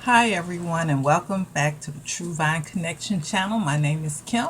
Hi everyone and welcome back to the True Vine Connection channel. My name is Kim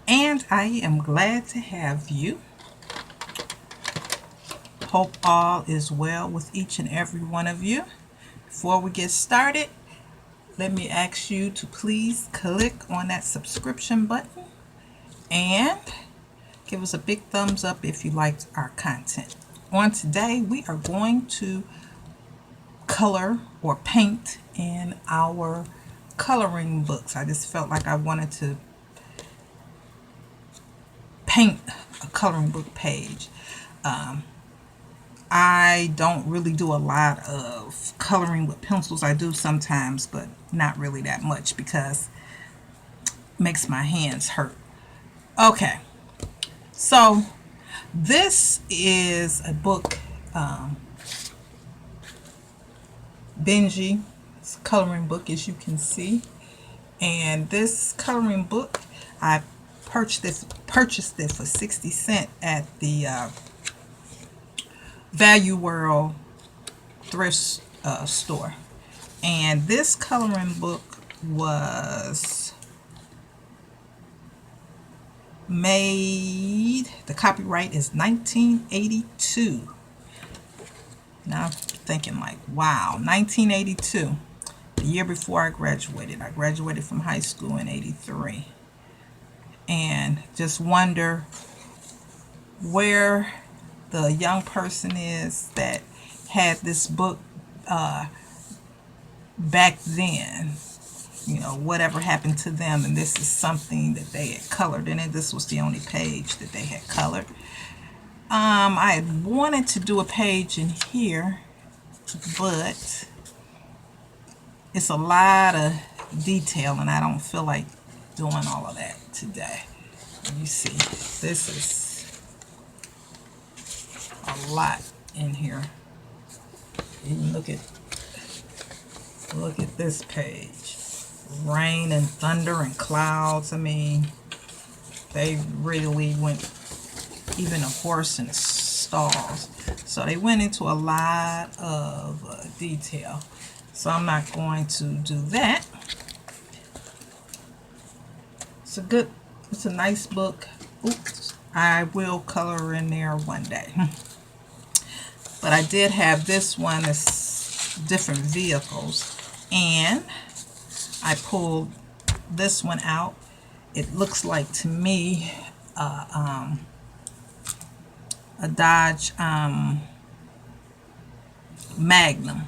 and I am glad to have you. Hope all is well with each and every one of you. Before we get started, let me ask you to please click on that subscription button and give us a big thumbs up if you liked our content. On today we are going to color or paint in our coloring books. I just felt like I wanted to paint a coloring book page. I don't really do a lot of coloring with pencils. I do sometimes, but not really that much because it makes my hands hurt. Okay, so this is a book, Benji. It's a coloring book, as you can see. And this coloring book, I purchased it for 60 cents at the Value World thrift store. And this coloring book was made, the copyright is 1982. Now I'm thinking like, wow, 1982, the year before I graduated. I graduated from high school in 83. And just wonder where the young person is that had this book back then. You know, whatever happened to them, and this is something that they had colored in it. This was the only page that they had colored. I had wanted to do a page in here, but it's a lot of detail and I don't feel like doing all of that today. You see, this is a lot in here. Even look at this page. Rain and thunder and clouds. I mean, they really went, even a horse in stalls. So they went into a lot of detail. So I'm not going to do that. It's a nice book. Oops, I will color in there one day. But I did have this one as different vehicles, and I pulled this one out. It looks like to me a Dodge Magnum.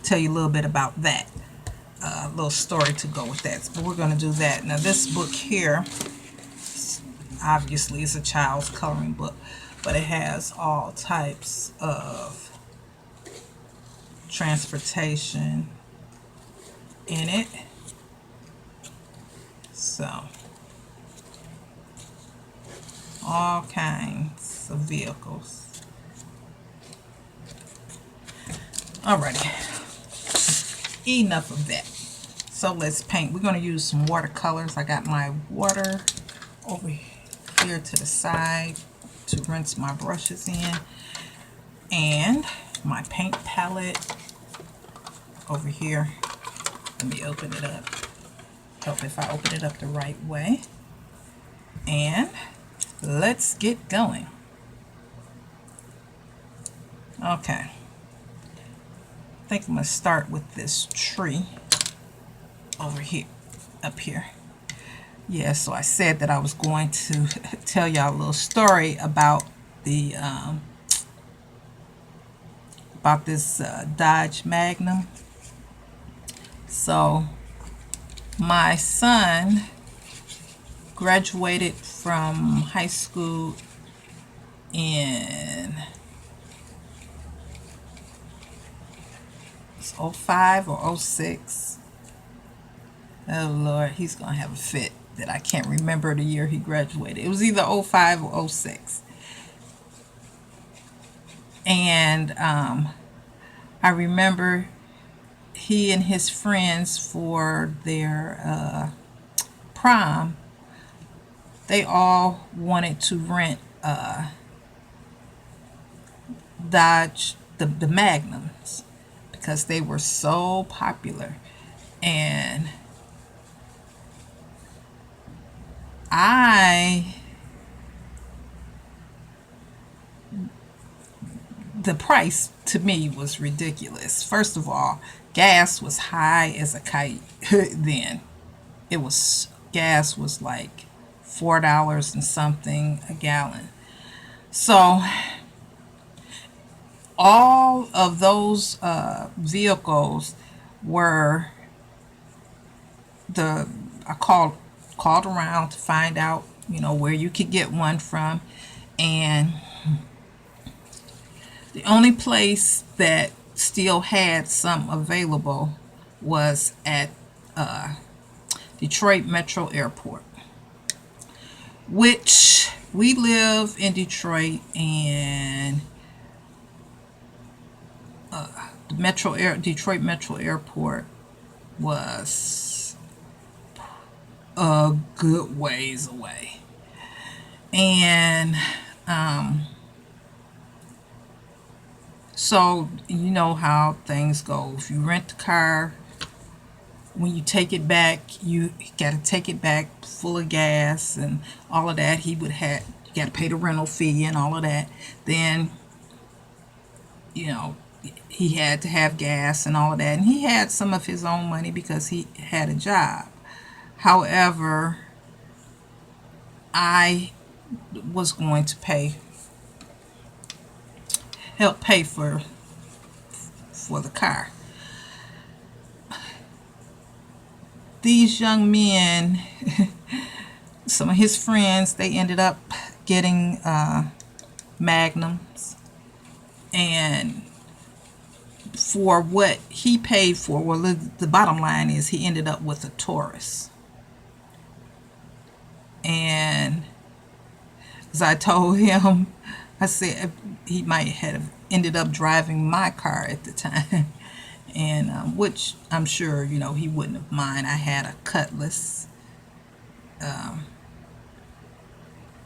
Tell you a little bit about that. A little story to go with that. But we're going to do that. Now this book here, obviously is a child's coloring book, but it has all types of transportation in it. So all kinds of vehicles. Alrighty, enough of that. So let's paint. We're going to use some watercolors. I got my water over here to the side to rinse my brushes in, and my paint palette over here. Let me open it up. Hope if I open it up the right way. And let's get going. Okay. I think I'm going to start with this tree over here, up here. Yeah, so I said that I was going to tell y'all a little story about the about this Dodge Magnum. So my son graduated from high school in 05 or 06. Oh Lord, he's gonna have a fit that I can't remember the year he graduated. It was either 05 or 06. And I remember he and his friends, for their prom, they all wanted to rent Dodge, the Magnums, because they were so popular. And the price to me was ridiculous. First of all, gas was high as a kite then. Gas was like $4 and something a gallon. So all of those vehicles were I called around to find out, where you could get one from, and the only place that still had some available was at Detroit Metro Airport, which we live in Detroit, and the Detroit Metro Airport was a good ways away. And so you know how things go. If you rent the car, when you take it back, you got to take it back full of gas and all of that. You got to pay the rental fee and all of that. Then, he had to have gas and all of that. And he had some of his own money because he had a job. However, I was going to help pay for the car. These young men, some of his friends, they ended up getting Magnums, and for what he paid for, well, the bottom line is he ended up with a Taurus. And as I told him, I said he might have ended up driving my car at the time, and which I'm sure he wouldn't have mind. I had a Cutlass, but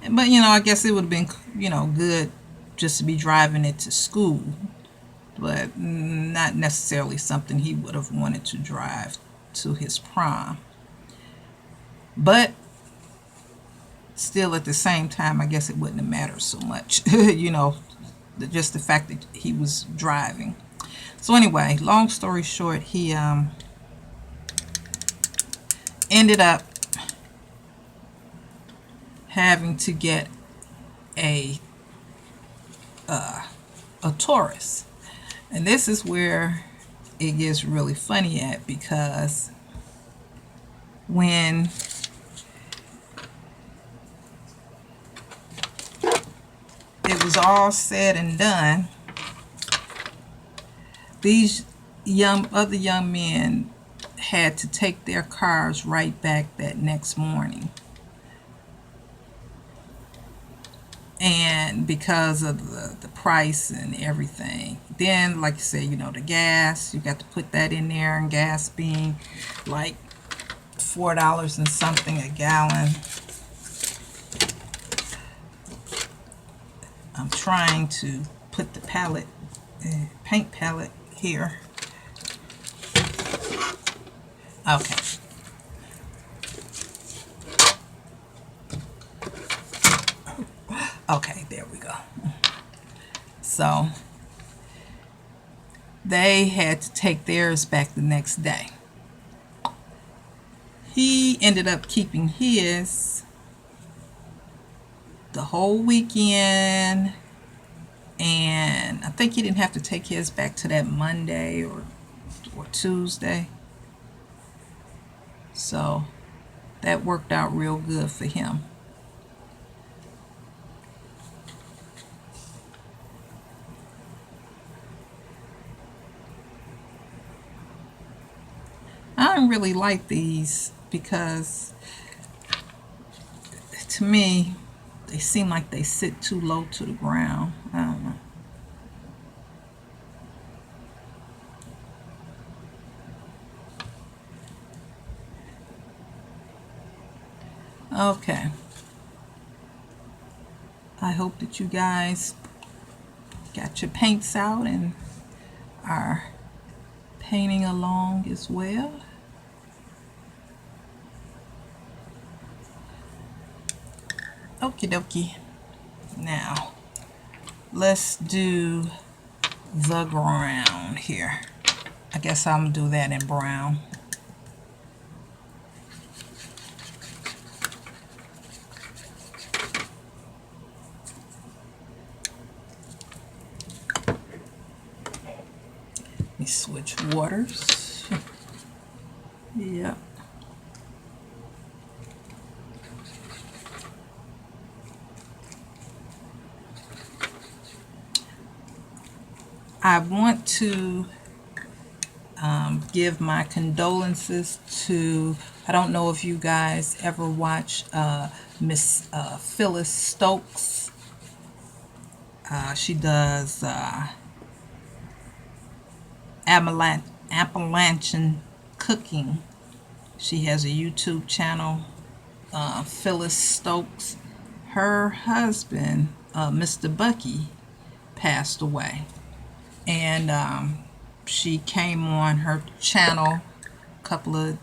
I guess it would have been good just to be driving it to school, but not necessarily something he would have wanted to drive to his prom. But still, at the same time, I guess it wouldn't have mattered so much, just the fact that he was driving. So anyway, long story short, he ended up having to get a Taurus. And this is where it gets really funny at, because when it was all said and done, these other young men had to take their cars right back that next morning. And because of the price and everything, then like you said, the gas, you got to put that in there, and gas being like $4 and something a gallon. I'm trying to put the paint palette here. Okay. Okay, there we go. So they had to take theirs back the next day. He ended up keeping his the whole weekend, and I think he didn't have to take his back to that Monday or Tuesday. So that worked out real good for him. I don't really like these because to me they seem like they sit too low to the ground. I don't know. Okay. I hope that you guys got your paints out and are painting along as well. Okie dokie. Now, let's do the ground here. I guess I'm going to do that in brown. Let me switch waters. Yep. I want to give my condolences to, I don't know if you guys ever watch Miss Phyllis Stokes. She does Appalachian cooking. She has a YouTube channel, Phyllis Stokes. Her husband, Mr. Bucky, passed away. And she came on her channel a couple of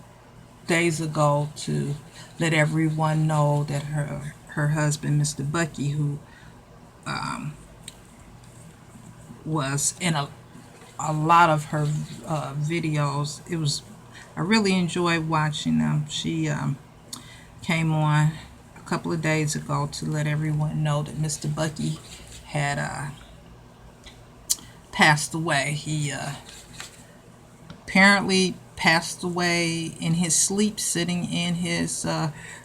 days ago to let everyone know that her husband, Mr. Bucky, who was in a lot of her videos. I really enjoyed watching them. She came on a couple of days ago to let everyone know that Mr. Bucky had passed away. He apparently passed away in his sleep, sitting in his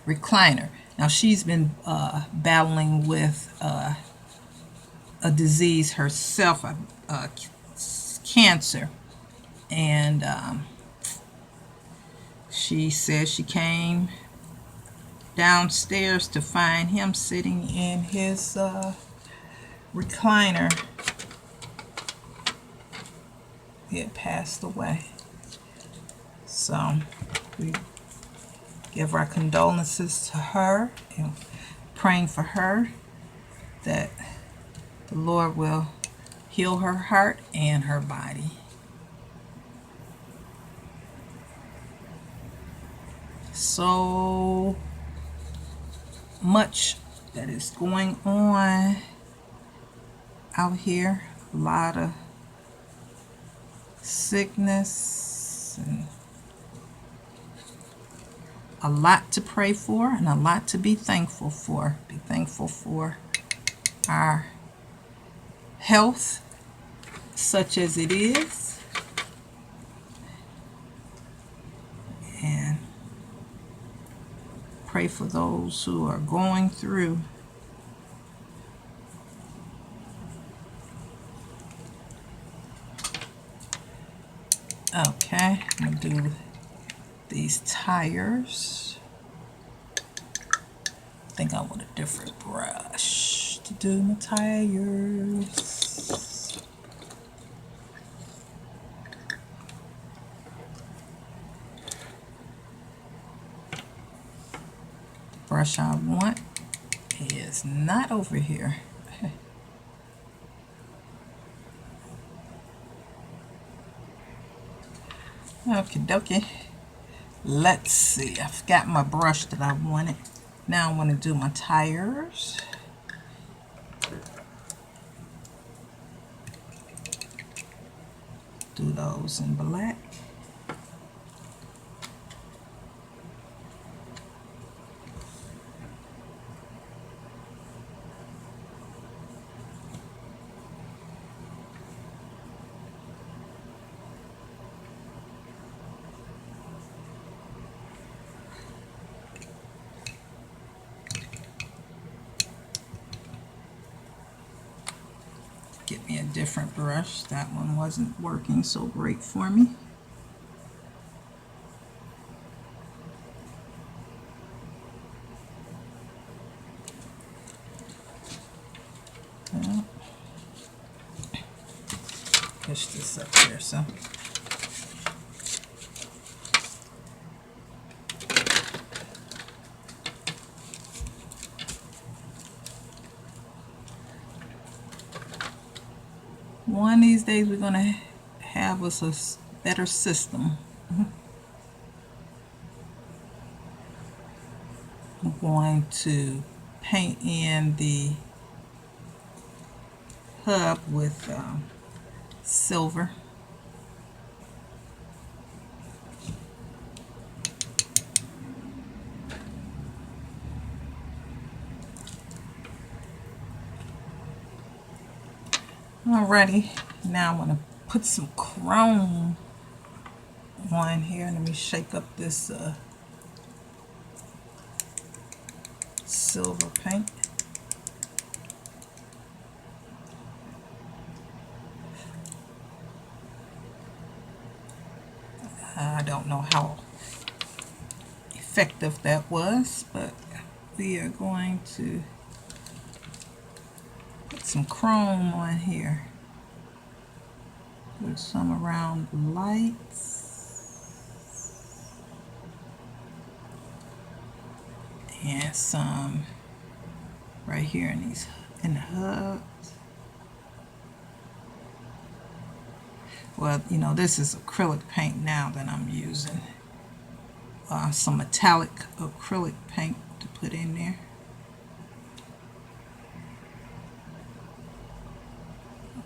recliner. Now, she's been battling with a disease herself, cancer, and she says she came downstairs to find him sitting in his recliner. He had passed away. So we give our condolences to her and praying for her that the Lord will heal her heart and her body. So much that is going on out here. A lot of sickness and a lot to pray for and a lot to be thankful for. Be thankful for our health, such as it is, and pray for those who are going through. Okay, I'm going to do these tires. I think I want a different brush to do my tires. Brush I want is not over here. Okie dokie. Let's see. I've got my brush that I wanted. Now I want to do my tires. Do those in black. Get me a different brush. That one wasn't working so great for me. Well, push this up there some. One of these days we're going to have us better system. I'm going to paint in the hub with silver. Alrighty, now I'm going to put some chrome on here. Let me shake up this silver paint. I don't know how effective that was, but we are going to put some chrome on here. Put some around the lights and some right here in the hubs. Well, you know, this is acrylic paint now that I'm using. Some metallic acrylic paint to put in there.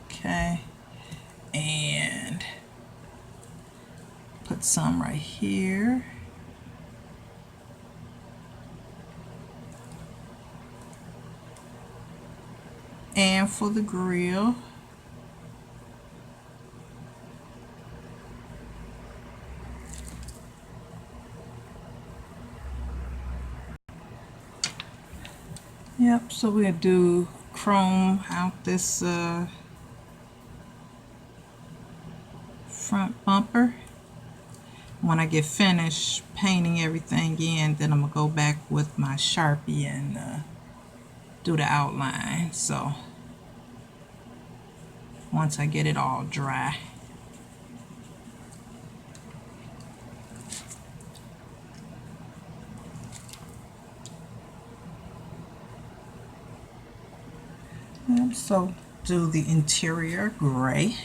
Okay, and put some right here. And for the grill, yep, so we'll do chrome out this front bumper. When I get finished painting everything in, then I'm gonna go back with my Sharpie and do the outline. So once I get it all dry. And so do the interior gray.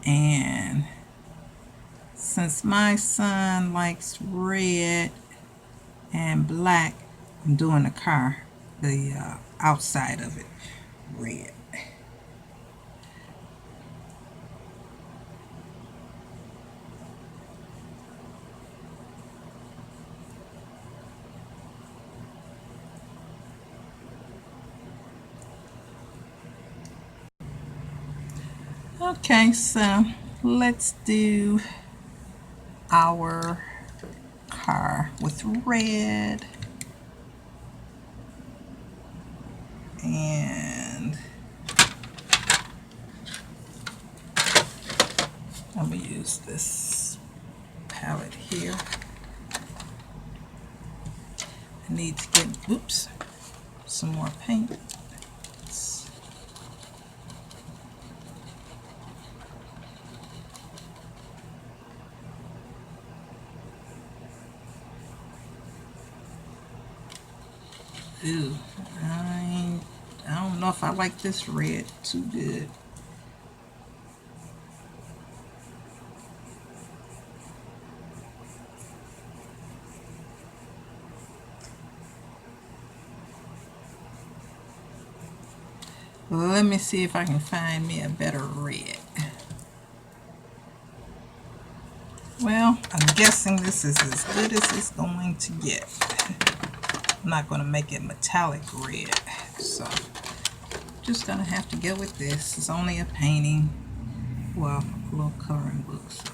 And since my son likes red and black, I'm doing the car, the outside of it red. Okay, so let's do our car with red, and I'm gonna use this palette here. I need to get, oops, some more paint. Ooh, I don't know if I like this red too good. Let me see if I can find me a better red. Well, I'm guessing this is as good as it's going to get. I'm not going to make it metallic red, so just gonna have to go with this. It's only a painting, well, a little coloring book. So.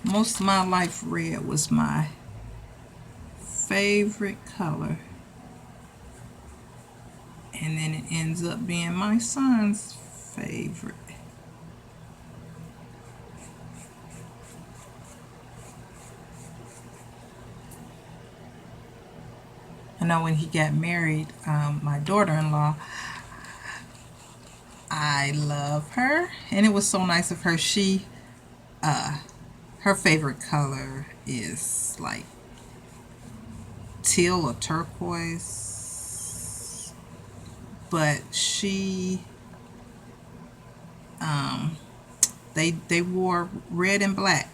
Most of my life, red was my favorite color, and then it ends up being my son's favorite. I know when he got married, my daughter-in-law, I love her, and it was so nice of her. She, her favorite color is like teal or turquoise, but she, they wore red and black,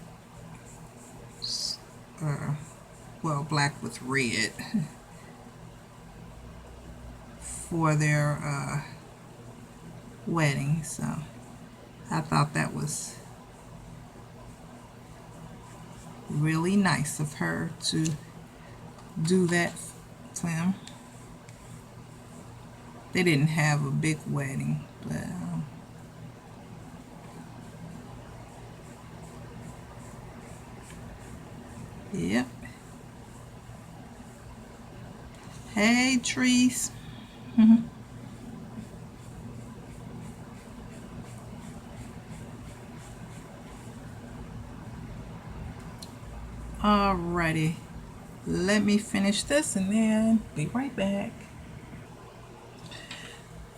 well, black with red for their wedding. So I thought that was really nice of her to do that for him. They didn't have a big wedding, but yep. Hey, trees. Alrighty, let me finish this and then be right back.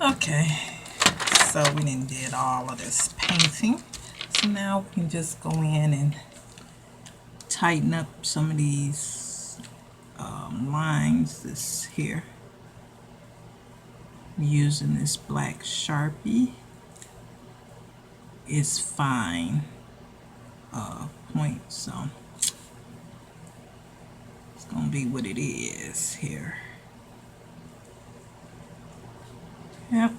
Okay, so we done did all of this painting, so now we can just go in and tighten up some of these lines. This here, I'm using this black Sharpie. It's fine point, so it's gonna be what it is here. Yep.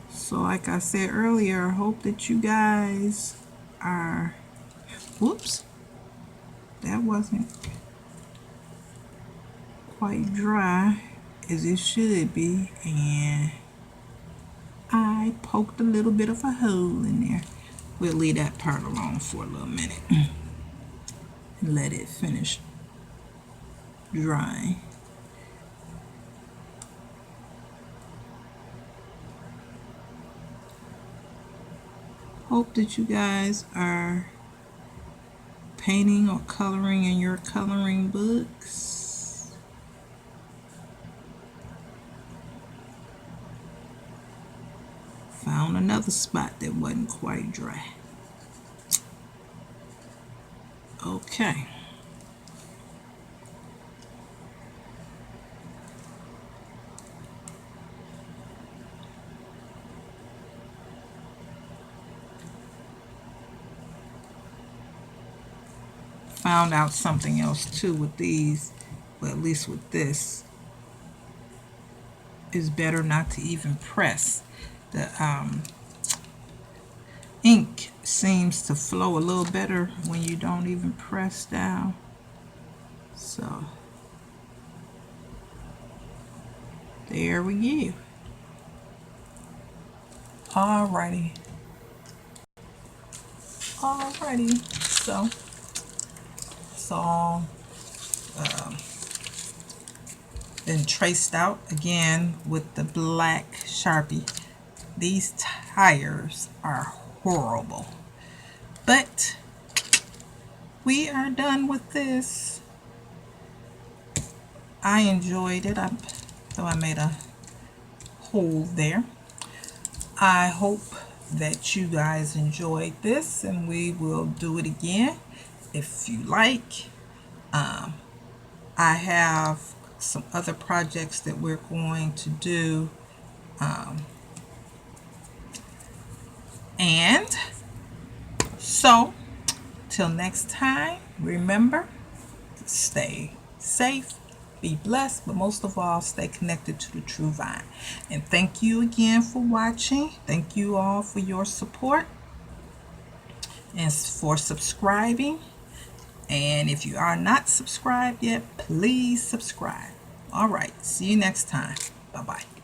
So like I said earlier, I hope that you guys are, whoops, that wasn't quite dry as it should be, and I poked a little bit of a hole in there. We'll leave that part alone for a little minute and let it finish drying. Hope that you guys are painting or coloring in your coloring books. Found another spot that wasn't quite dry. Okay. Found out something else too with these, but at least with this, it's better not to even press. The ink seems to flow a little better when you don't even press down. So there we go. Alrighty. So it's all been traced out again with the black Sharpie. These tires are horrible, but we are done with this. I enjoyed it, though I made a hole there. I hope that you guys enjoyed this, and we will do it again if you like. I have some other projects that we're going to do, and so till next time, remember to stay safe, be blessed, but most of all, stay connected to the true vine. And thank you again for watching. Thank you all for your support and for subscribing. And if you are not subscribed yet, please subscribe. All right, see you next time. Bye-bye.